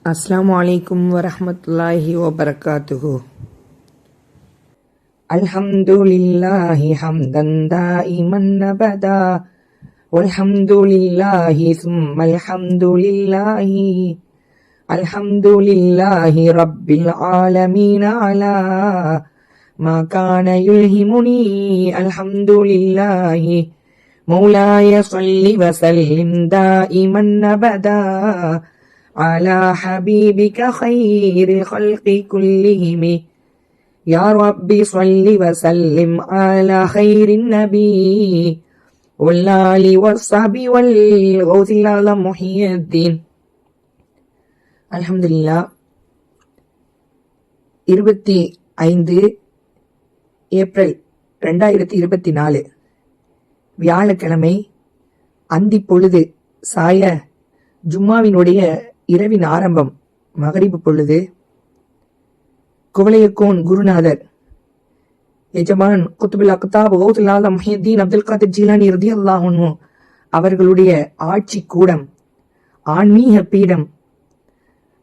Assalamualaikum warahmatullahi wabarakatuh. Alhamdulillahi hamdan daiman abada. Walhamdulillahi thumma alhamdulillahi. Alhamdulillahi rabbil alamin ala ma kana yulhimuni. Alhamdulillahi maulaya salli wa sallim daiman abada على حبيبك خير الخلق كلهم يا رب صل وسلم على خير النبي والآل والصحب والغوث العظم محي الدين. அல்ஹம்துலில்லாஹ். 25 April 2024 வியாழக்கிழமை அந்தி பொழுது சாய ஜும்மாவினுடைய இரவின் ஆரம்பம் மகரிபு பொழுது. குவளையக்கோன் குருநாதர் எஜமான் குத்துபுல் அக்தாப் கௌசுல் ஆலம் முஹியுத்தீன் அப்துல் காதிர் ஜீலானி ரலியல்லாஹு அன்ஹு அவர்களுடைய ஆட்சி கூடம், ஆன்மீக பீடம்,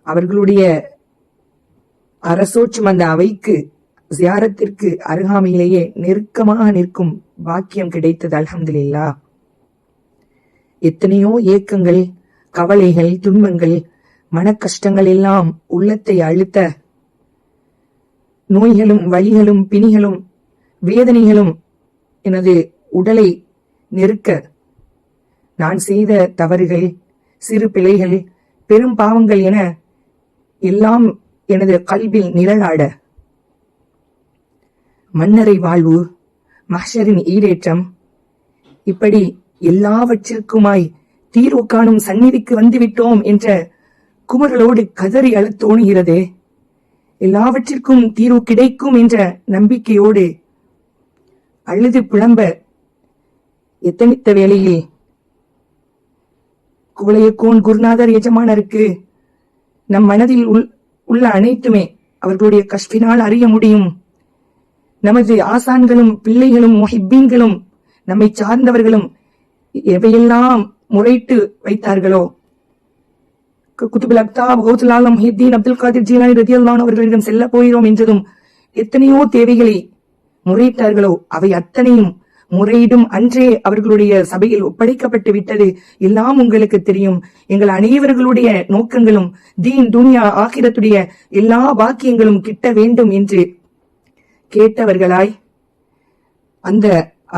அவர்களுடைய அரசோச்சும் அந்த அவைக்கு ஜியாரத்திற்கு அருகாமையிலேயே நெருக்கமாக நிற்கும் பாக்கியம் கிடைத்தது. அல்ஹம்துலில்லாஹ். எத்தனையோ ஏக்கங்கள், கவலைகள், துன்பங்கள், மன கஷ்டங்கள் எல்லாம் உள்ளத்தை அழுத்த, நோய்களும் வலிகளும் பிணிகளும் வேதனைகளும் எனது உடலை நெருக்க, நான் செய்த தவறுகள், சிறு பிழைகள், பெரும் பாவங்கள் என எல்லாம் எனது கல்வில் நிழலாட, மன்னரை வாழ்வு, மஹ்ஷரின் ஈடேற்றம், இப்படி எல்லாவற்றிற்குமாய் தீர்வு காணும் சந்நிதிக்கு வந்துவிட்டோம் என்ற குமரலோடு கதறி அழத் தோணுகிறதே. எல்லாவற்றிற்கும் தீர்வு கிடைக்கும் என்ற நம்பிக்கையோடு அழுது புலம்ப எத்தனித்த வேளையில் குவளையக்கோன் குருநாதர் எஜமானருக்கு நம் மனதில் உள்ள அனைத்துமே அவர்களுடைய கஷ்பினால் அறிய முடியும். நமது ஆசான்களும் பிள்ளைகளும் முஹிப்பீன்களும் நம்மை சார்ந்தவர்களும் எவையெல்லாம் முறையிட்டு வைத்தார்களோ, குத்துபுல் அக்தாப் கௌசுல் ஆலம் முஹியுத்தீன் அப்துல் காதிர் ஜீலானி ரலியல்லாஹு அன்ஹு அவர்களிடம் செல்ல போகிறோம் என்றதும் எத்தனையோ தேவைகளை முறையிட்டார்களோ அவை அத்தனையும் முறையிடும் அன்றே அவர்களுடைய சபையில் ஒப்படைக்கப்பட்டு விட்டது. எல்லாம் உங்களுக்கு தெரியும். எங்கள் அனைவர்களுடைய நோக்கங்களும் தீன் துனியா ஆகிரத்துடைய எல்லா பாக்கியங்களும் கிட்ட வேண்டும் என்று கேட்டவர்களாய் அந்த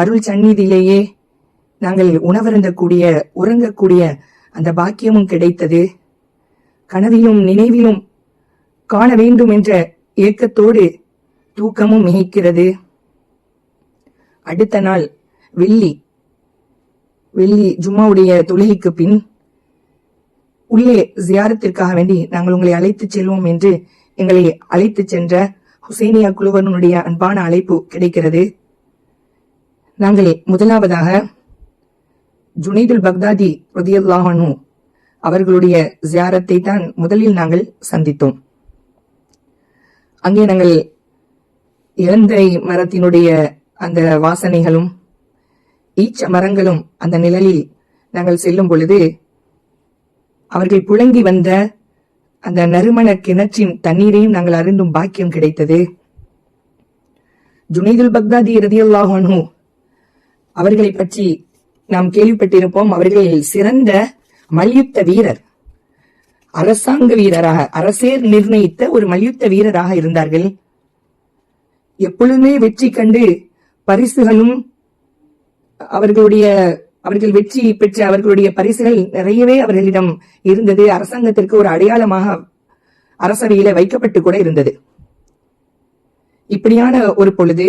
அருள் சந்நிதியிலேயே நாங்கள் உணவருந்தக்கூடிய, உறங்கக்கூடிய அந்த பாக்கியமும் கிடைத்தது. கனவிலும் நினைவிலும் காண வேண்டும் என்ற ஏக்கத்தோடு தூக்கமும் மிகைக்கிறது. அடுத்த நாள் வெள்ளி ஜும்மாவுடைய தொழுகைக்கு பின் உள்ளே ஜியாரத்திற்காக வேண்டி நாங்கள் உங்களை அழைத்து செல்வோம் என்று எங்களை அழைத்து சென்ற ஹுசைனியா குழுவனுடைய அன்பான அழைப்பு கிடைக்கிறது. நாங்கள் முதலாவதாக ஜுனைதுல் பக்தாதி ரலியல்லாஹு அன்ஹு அவர்களுடைய ஜியாரத்தை தான் முதலில் நாங்கள் சந்தித்தோம். அங்கே நாங்கள் இளந்தை மரத்தினுடைய அந்த வாசனைகளும் ஈச்ச மரங்களும் அந்த நிழலில் நாங்கள் செல்லும் பொழுது அவர்கள் புழங்கி வந்த அந்த நறுமண கிணற்றின் தண்ணீரையும் நாங்கள் அருந்தும் பாக்கியம் கிடைத்தது. ஜுனைதுல் பக்தாதி ரலியல்லாஹு அன்ஹு அவர்களை பற்றி நாம் கேள்விப்பட்டிருப்போம். அவர்கள் சிறந்த மல்யுத்த வீரர், அரசாங்க வீரராக, அரசேர் நிர்ணயித்த ஒரு மல்யுத்த வீரராக இருந்தார்கள். எப்பொழுதுமே வெற்றி கண்டு பரிசுகளும் அவர்கள் வெற்றி பெற்ற அவர்களுடைய பரிசுகள் நிறையவே அவர்களிடம் இருந்தது. அரசாங்கத்திற்கு ஒரு அடையாளமாக அரசவையில வைக்கப்பட்டு கூட இருந்தது. இப்படியான ஒரு பொழுது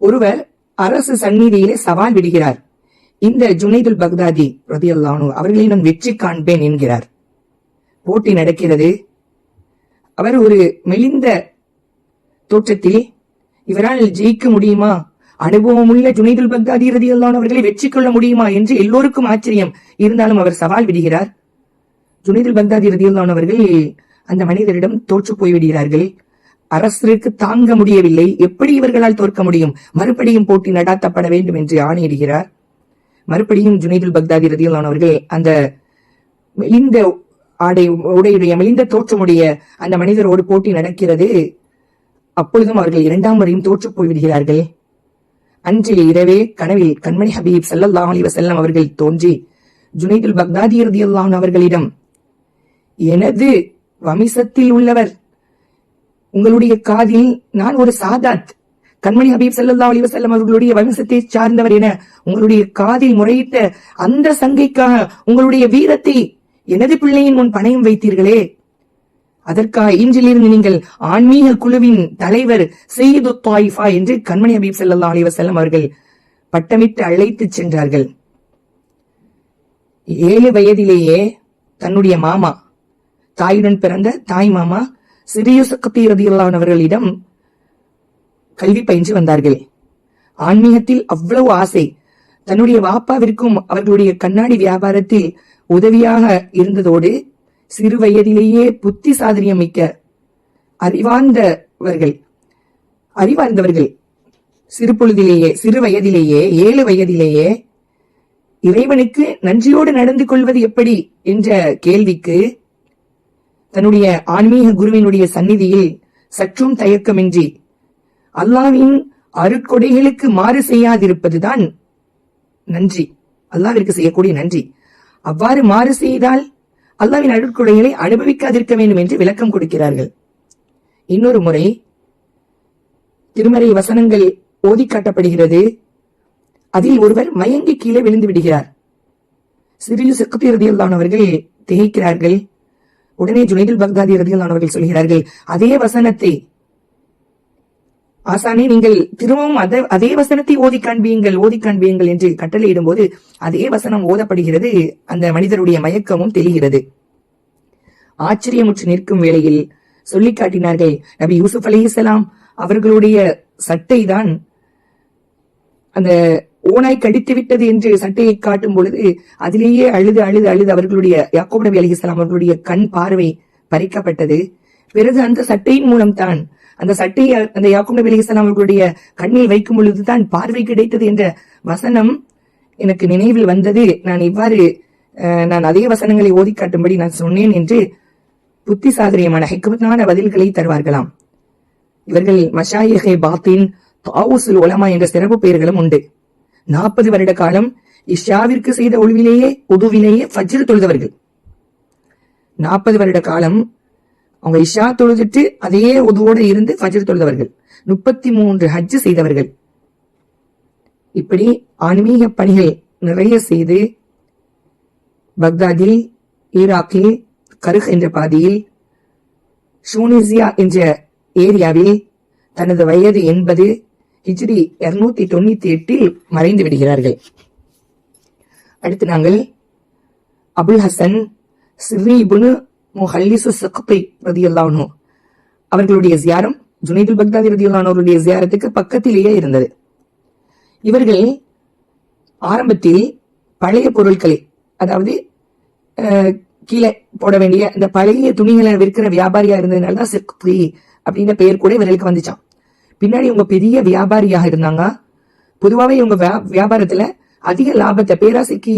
ஒருவர் அரசு சந்நிதியிலே சவால் விடுகிறார். இந்த ஜுனைதுல் பக்தாதி ரலியல்லாஹு அன்ஹு அவர்களை நான் வெற்றி காண்பேன் என்கிறார். போட்டி நடக்கிறது. அவர் ஒரு மெலிந்த தோற்றத்தில், இவரால் ஜெயிக்க முடியுமா, அனுபவமுள்ள ஜுனைதுல் பக்தாதி ரலியல்லாஹு அன்ஹு அவர்களை வெற்றி கொள்ள முடியுமா என்று எல்லோருக்கும் ஆச்சரியம். இருந்தாலும் அவர் சவால் விடுகிறார். ஜுனைதுல் பக்தாதி ரலியல்லாஹு அன்ஹு அவர்கள் அந்த மனிதரிடம் தோற்று போய்விடுகிறார்கள். அரசருக்கு தாங்க முடியவில்லை. எப்படி இவர்களால் தோற்க முடியும்? மறுபடியும் போட்டி நடாத்தப்பட வேண்டும் என்று ஆணையிடுகிறார். மறுபடியும் ஜுனைதுல் பக்தாதி ரலியல்லாஹு அன்ஹு அவர்கள் அந்த மெலிந்த உடையுடைய மெலிந்த தோற்றமுடைய அந்த மனிதரோடு போட்டி நடக்கிறது. அப்பொழுதும் அவர்கள் இரண்டாம் முறையும் தோற்று போய்விடுகிறார்கள். அன்றைய இரவே கனவில் கண்மணி ஹபீப் ஸல்லல்லாஹு அலைஹி வஸல்லம் அவர்கள் தோன்றி ஜுனைதுல் பக்தாதி ரலியல்லாஹு அன்ஹு அவர்களிடம், எனது வம்சத்தில் உள்ளவர், உங்களுடைய காதில் நான் ஒரு சாதாத், கண்மணி ஹபீப் ஸல்லல்லாஹு அலைஹி வஸல்லம் அவர்களுடைய வம்சத்தை சார்ந்தவர் என உங்களுடைய காதில் முறையிட்ட அந்த சங்கைக்காக உங்களுடைய வீரத்தை எனது பிள்ளையின் முன் பணயம் வைத்தீர்களே, அதற்காக இன்றிலிருந்து நீங்கள் ஆன்மீக குழுவின் தலைவர் சையது தாயிஃபா என்று கண்மணி ஹபீப் ஸல்லல்லாஹு அலைஹி வஸல்லம் அவர்கள் பட்டமிட்டு அழைத்து சென்றார்கள். 7 வயதிலேயே தன்னுடைய மாமா, தாயுடன் பிறந்த தாய் மாமா சிறிய சக்கத்தி ரலியல்லாஹு அன்ஹு அவர்களிடம் கல்வி பயின்று வந்தார்கள். ஆன்மீகத்தில் அவ்வளவு ஆசை. தன்னுடைய வாப்பாவிற்கும் அவர்களுடைய கண்ணாடி வியாபாரத்தில் உதவியாக இருந்ததோடு சிறு வயதிலேயே புத்தி சாதுரியம் மிக்க அறிவார்ந்தவர்கள் சிறு வயதிலேயே 7 வயதிலேயே இறைவனுக்கு நன்றியோடு நடந்து கொள்வது எப்படி என்ற கேள்விக்கு தன்னுடைய ஆன்மீக குருவினுடைய சந்நிதியில் சற்றும் தயக்கமின்றி அல்லாஹ்வின் அருட்கொடைகளுக்கு மாறு செய்யாதிருப்பதுதான் நன்றி, அல்லாஹ்விற்கு செய்யக்கூடிய நன்றி. அவ்வாறு மாறு செய்தால் அல்லாஹ்வின் அருட்கொடைகளை அனுபவிக்காதிருக்க வேண்டும் என்று விளக்கம் கொடுக்கிறார்கள். இன்னொரு முறை திருமறை வசனங்கள் ஓதி காட்டப்படுகிறது. அதில் ஒருவர் மயங்கி கீழே விழுந்து விடுகிறார். சிறிய சக்கத்தி ரலியல்லாஹு அன்ஹு அவர்கள் திகைக்கிறார்கள். உடனே ஜுனைதுல் பக்தாதி ரலியல்லாஹு அன்ஹு அவர்கள் சொல்கிறார்கள், அதே வசனத்தை ஆசானே நீங்கள் திரும்பவும் அதே வசனத்தை ஓதி காண்பியுங்கள் என்று கட்டளையிடும் போது அதே வசனம் ஓதப்படுகிறது. அந்த மனிதருடைய மயக்கமும் தெரிகிறது. ஆச்சரியமுற்று நிற்கும் வேளையில் சொல்லி காட்டினார்கள், நபி யூசுப் அலைஹிஸ்ஸலாம் அவர்களுடைய சட்டை தான் அந்த ஓனாய் கடித்து விட்டது என்று சட்டையை காட்டும் பொழுது அதிலேயே அழுது அழுது அழுது அவர்களுடைய யாக்கூப் நபி அலைஹிஸ்ஸலாம் அவர்களுடைய கண் பார்வை பறிக்கப்பட்டது. பிறகு அந்த சட்டையின் மூலம் தான் அந்த சட்டையை அந்த யாக்கூப் நபி அலைஹிஸ்ஸலாம் அவர்களுடைய கண்ணில் வைக்கும் பொழுதுதான் பார்வை கிடைத்தது என்ற வசனம் எனக்கு நினைவில் வந்தது. நான் அதே வசனங்களை ஓதி காட்டும்படி நான் சொன்னேன் என்று புத்தி சாதுரியமான ஹிக்மத்தான பதில்களை தருவார்களாம். இவர்கள் மஷாயிஹே பாத்தின், தாவூசுல் உலமா என்ற சிறப்பு பெயர்களும் உண்டு. 40 வருட காலம் இஷாவிற்கு செய்த உதுவிலேயே ஃபஜ்ர் தொழுதவர்கள். 40 வருட காலம் அவங்க இஷா தொழுதுட்டு அதே உதுவோடு இருந்து ஃபஜ்ர் தொழுதவர்கள். 33 ஹஜ் செய்தவர்கள். இப்படி ஆன்மீக பணிகள் நிறைய செய்து பக்தாதில், ஈராக்கில், கருக் என்ற பாதியில், ஷூனிசியா என்ற ஏரியாவில் தனது வயது 80 ஹிஜ்ரி 298 மறைந்து விடுகிறார்கள். அடுத்து நாங்கள் அபுல் ஹசன் சிர்ரி இப்னு முஹல்லிசு ஸக்தி ரலியல்லாஹு அன்ஹு அவர்களுடைய ஜியாரம் ஜுனைதுல் பக்தாதி ரலியல்லாஹு அன்ஹு அவர்களுடைய ஜியாரத்துக்கு பக்கத்திலேயே இருந்தது. இவர்கள் ஆரம்பத்தில் பழைய பொருட்களை, அதாவது கீழே போட வேண்டிய இந்த பழைய துணிகளை விற்கிற வியாபாரியா இருந்ததுனாலதான் ஸக்தி அப்படின்ற பெயர் கூட இவர்களுக்கு வந்துச்சான். பின்னாடி இவங்க பெரிய வியாபாரியாக இருந்தாங்க. பொதுவாகவே இவங்க வியாபாரத்துல அதிக லாபத்தை பேராசைக்கு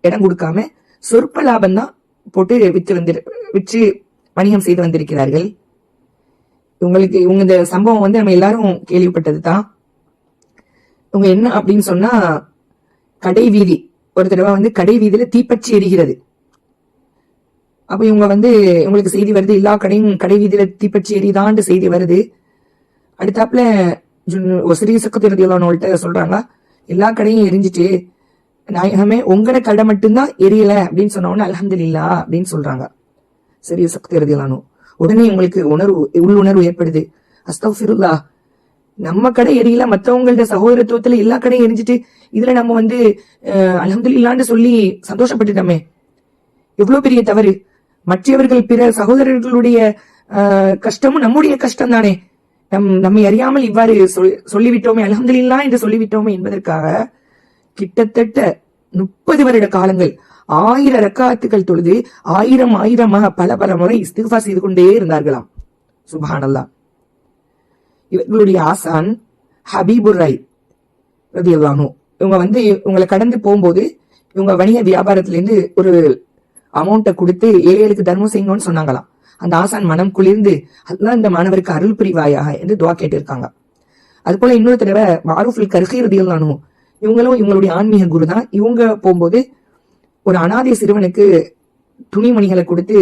இடம் கொடுக்காம சொற்ப லாபம் தான் போட்டு விற்று வணிகம் செய்து வந்திருக்கிறார்கள். இவங்க இந்த சம்பவம் நம்ம எல்லாரும் கேள்விப்பட்டது தான். இவங்க என்ன அப்படின்னு சொன்னா, கடை வீதி ஒரு தடவை கடை வீதியில தீப்பற்றி எரிகிறது. அப்ப இவங்க இவங்களுக்கு செய்தி வருது, எல்லா கடையும் கடை வீதியில தீப்பற்றி எரிதான்னு செய்தி வருது. அடுத்தாப்புல சிறிய சக்கத்தி ரலியல்லாஹு அன்ஹு சொல்றாங்க, எல்லா கடையும் எரிஞ்சிட்டு நாயகமே உங்களோட கடை மட்டும்தான் எரியல அப்படின்னு சொன்ன உடனே அல்ஹம்துலில்லாஹ் அப்படின்னு சொல்றாங்க சிறிய சக்கத்தி ரலியல்லாஹு அன்ஹு. உடனே உங்களுக்கு உள்ளுணர்வு ஏற்படுது, அஸ்தக்ஃபிருல்லாஹ், நம்ம கடை எரியல, மற்றவங்களோட சகோதரத்துவத்துல எல்லா கடையும் எரிஞ்சிட்டு இதுல நம்ம அல்ஹம்துலில்லாஹ்னு சொல்லி சந்தோஷப்பட்டுட்டோமே, எவ்வளவு பெரிய தவறு. மற்றவர்கள் பிற சகோதரர்களுடைய கஷ்டமும் நம்முடைய கஷ்டம் தானே, நம்மை அறியாமல் இவ்வாறு சொல்லிவிட்டோமே, அல்ஹம்துலில்லாஹ் என்று சொல்லிவிட்டோமே என்பதற்காக கிட்டத்தட்ட 30 வருட காலங்கள் 1000 ரக்காத்துகள் தொழுது 1000 பல முறை இஸ்திக்ஃபார் செய்து கொண்டே இருந்தார்களாம். சுப்ஹானல்லாஹ். இவர்களுடைய ஆசான் ஹபீபுர் ராய் ரலியல்லாஹு அன்ஹு இவங்க இவங்களை கடந்து போகும்போது இவங்க வணிக வியாபாரத்திலிருந்து ஒரு அமௌண்ட்டை கொடுத்து ஏழைகளுக்கு தர்மம் செய்யுங்கன்னு சொன்னாங்களாம். அந்த ஆசான் மனம் குளிர்ந்து அதுதான் இந்த மாணவருக்கு அருள் புரிவாயாக என்று துவா கேட்டிருக்காங்க. அது போல இன்னொரு தடவை மாரூஃபுல் கர்ஹி ரலியல்லாஹு அன்ஹு இவங்களும் இவங்களுடைய ஆன்மீக குரு தான். இவங்க போகும்போது ஒரு அனாதை சிறுவனுக்கு துணிமணிகளை கொடுத்து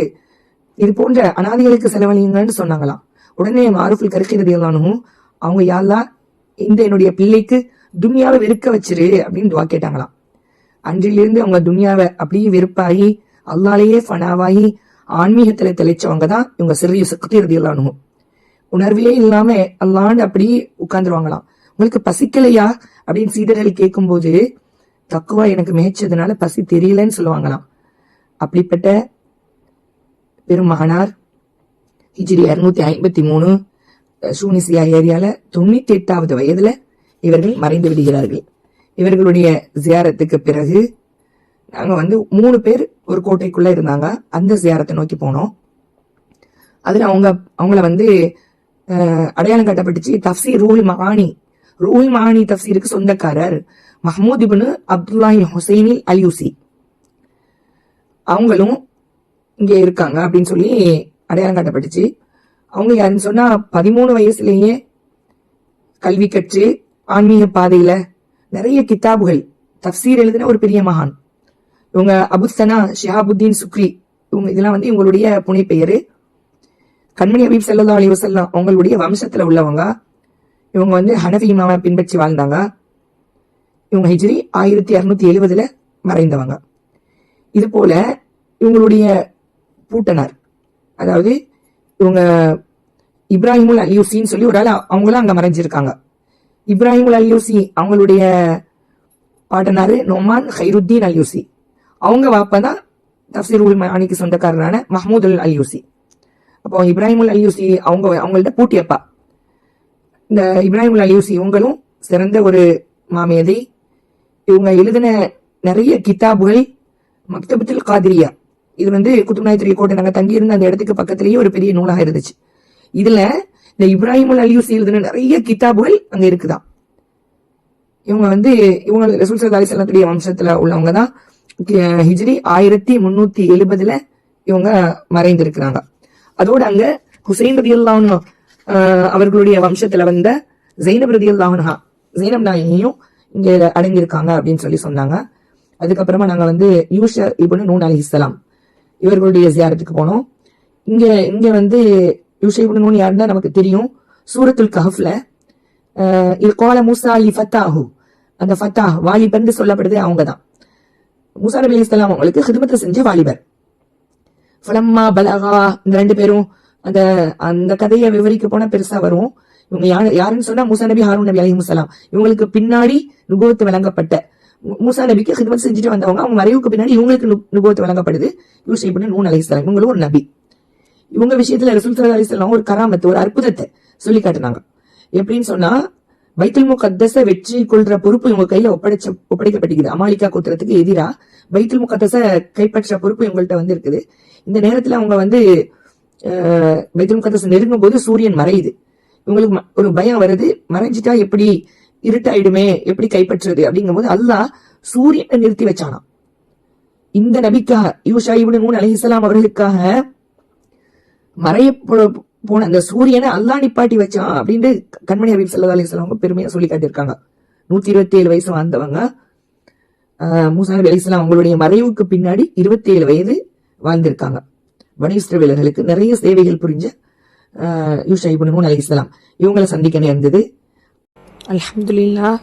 இது போன்ற அனாதைகளுக்கு செலவழிங்கன்னு சொன்னாங்களாம். உடனே மாரூஃபுல் கர்ஹி ரலியல்லாஹு அன்ஹு அவங்க யாழ்லா இந்த என்னுடைய பிள்ளைக்கு துனியாவை வெறுக்க வச்சிரு அப்படின்னு துவா கேட்டாங்களாம். அன்றிலிருந்து அவங்க துனியாவை அப்படியே வெறுப்பாகி அல்லாலேயே ஃபனாவாகி ஆன்மீகத்துல தெளிச்சவங்க தான் இவங்க சிறிய சக்தி ரலியல்லாஹு அன்ஹு. உணர்வே இல்லாம அல்லாண்டு அப்படியே உட்கார்ந்துருவாங்களாம். உங்களுக்கு பசிக்கலையா அப்படின்னு சீடர்கள் கேட்கும் போது தக்குவா எனக்கு மேய்ச்சதுனால பசி தெரியலன்னு சொல்லுவாங்களாம். அப்படிப்பட்ட பெருமகனார் ஹிஜ்ரி 653 சூனிசியா ஏரியால 98வது வயதுல இவர்கள் மறைந்து விடுகிறார்கள். இவர்களுடைய ஜியாரத்துக்கு பிறகு நாங்க 3 பேர் ஒரு கோட்டைக்குள்ள இருந்தாங்க. அந்த ஜியாரத்தை நோக்கி போனோம். அதுல அவங்கள அடையாளம் காட்டப்பட்டுச்சு. தப்சீர் ரூஹுல் மஆனி தப்சீருக்கு சொந்தக்காரர் மஹ்மூத் இப்னு அப்துல்லாஹி ஹுசைனில் அல்யூசி அவங்களும் இங்க இருக்காங்க அப்படின்னு சொல்லி அடையாளம் காட்டப்பட்டுச்சு. அவங்க யாருன்னு சொன்னா 13 வயசுலேயே கல்வி கற்று ஆன்மீக பாதையில நிறைய கிதாபுகள் தப்சீர் எழுதின ஒரு பெரிய மகான். இவங்க அபுஸ்தனா ஷிஹாபுத்தீன் சுக்ரி இவங்க இதெல்லாம் இவங்களுடைய புனை பெயரு. கண்மணி ஹபீப் ஸல்லல்லாஹு அலைஹி வஸல்லம் அவங்களுடைய வம்சத்துல உள்ளவங்க. இவங்க ஹனஃபி இமாமை பின்பற்றி வாழ்ந்தாங்க. இவங்க ஹிஜ்ரி 1670 மறைந்தவங்க. இது போல இவங்களுடைய பூட்டனார், அதாவது இவங்க இப்ராஹிமுல் அல்யூசின்னு சொல்லி ஒரு ஆள் அவங்களும் அங்க மறைஞ்சிருக்காங்க. இப்ராஹிமுல் அல்யூசி அவங்களுடைய பாட்டனாரு நொமான் ஹைருத்தீன் அல்யூசி. அவங்க வாப்பதான் தப்சீருல் மஆனிக்கு சொந்தக்காரரான மஹ்மூத் அல் அல்யூசி. அப்போ இப்ராஹிமுல் அல்யூசி அவங்கள்ட்ட பூட்டியப்பா. இந்த இப்ராஹிமுல் அல்யூசி இவங்களும் சிறந்த ஒரு மாமேதை. இவங்க எழுதின நிறைய கிதாபுகள் மக்தபத்துல் காதிரியா, இது குத்துப் நாயத்திரி கோட்டை நாங்க தங்கி இருந்த அந்த இடத்துக்கு பக்கத்திலேயே ஒரு பெரிய நூலாக இருந்துச்சு. இதுல இந்த இப்ராஹிமுல் அல்யூசி எழுதின நிறைய கிதாபுகள் அங்க இருக்குதான். இவங்க இவங்க ரசூல் ஸல்லல்லாஹு அலைஹி வஸல்லம் வம்சத்துல உள்ளவங்க தான். ஹிஜ்ரி 1370 இவங்க மறைந்திருக்கிறாங்க. அதோட அங்க ஹுசைன் ரலியல்லாஹு அன்ஹு அவர்களுடைய வம்சத்துல வந்த ஜைனப் ரலியல்லாஹு அன்ஹா ஜைனப் நாயகியும் இங்க அடங்கியிருக்காங்க அப்படின்னு சொல்லி சொன்னாங்க. அதுக்கப்புறமா நாங்க யூஷா இப்னு நூன் அலைஹிஸ்ஸலாம் இவர்களுடைய ஜியாரத்துக்கு போனோம். இங்க யூஷா இப்னு நூன் யாருன்னா நமக்கு தெரியும். சூரத்துல் கஹஃப்ல இது கோல மூசா லி ஃபத்தாஹு, அந்த ஃபத்தாஹ் வாலிபர்னு சொல்லப்படுது. அவங்கதான் மூசா நபி அலைஹிஸ்ஸலாம் அவங்களுக்கு ஹிதமத்தை செஞ்ச வாலிபர். ஃபலம்மா பலகா, இந்த 2 பேரும் அந்த கதையை விவரிக்க போனா பெருசா வரும். இவங்க யாருன்னு சொன்னா மூசா நபி ஹாரூன் நபி அலைஹிஸ்ஸலாம் இவங்களுக்கு பின்னாடி நுபுவத் வழங்கப்பட்ட, மூசா நபிக்கு ஹிதமத் செஞ்சுட்டு வந்தவங்க. அவங்க மறைவுக்கு பின்னாடி இவங்களுக்கு நுபுவத் வழங்கப்படுது. யூஷா இப்னு நூன் அலைஹிஸ்ஸலாம் இவங்களும் ஒரு நபி. இவங்க விஷயத்துல ரசூல் ஸல்லல்லாஹு அலைஹி வஸல்லம் ஒரு கராமத்து, ஒரு அற்புதத்தை சொல்லி காட்டினாங்க. எப்படின்னு சொன்னா பைத்துல் முகத்தஸ வெற்றி கொள்ற பொறுப்பு இவங்க கையில ஒப்படைக்கப்பட்டிருக்குது. அமாலிகா கோத்திரத்துக்கு எதிரா பைத்துல் முகத்தஸ கைப்பற்ற பொறுப்பு இவங்கள்ட்ட இருக்குது. இந்த நேரத்துல அவங்க பைத்துல் முகத்தஸ் நெருங்கும் போது சூரியன் மறையுது. இவங்களுக்கு ஒரு பயம் வருது, மறைஞ்சிட்டா எப்படி இருட்டாயிடுமே, எப்படி கைப்பற்றுறது அப்படிங்கும் போது அல்லாஹ் சூரியனை நிறுத்தி வச்சானா. இந்த நபிக்காக யூஷா இப்னு நூன் அலைஹிஸ்ஸலாம் அவர்களுக்காக மறைய போன அந்த சூரியனை அல்லாஹ் நிப்பாட்டி வச்சான் அப்படின்னு கண்மணி ஹபீப் ஸல்லல்லாஹு அலைஹி வஸல்லம் பெருமையா சொல்லி காட்டியிருக்காங்க. 127 வயசு வாழ்ந்தவங்க. மூசா நபி அலைஹிஸ்ஸலாம் அவங்களுடைய மறைவுக்கு பின்னாடி 27 வயது வாழ்ந்திருக்காங்க. பனி இஸ்ரவேலர்களுக்கு நிறைய சேவைகள் புரிஞ்ச யூஷா இப்னு நூன் அலைஹிஸ்ஸலாம் இவங்களை சந்திக்க நேர்ந்தது. அல்ஹம்துலில்லாஹ்.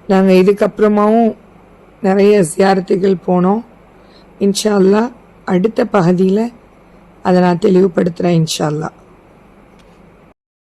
நாங்க இதுக்கப்புறமாவும் நிறைய ஜியாரத்துகள் போனோம். இன்ஷா அல்லாஹ் அடுத்த பகுதியில அதை நான் தெளிவுபடுத்துறேன் இன்ஷா அல்லாஹ்.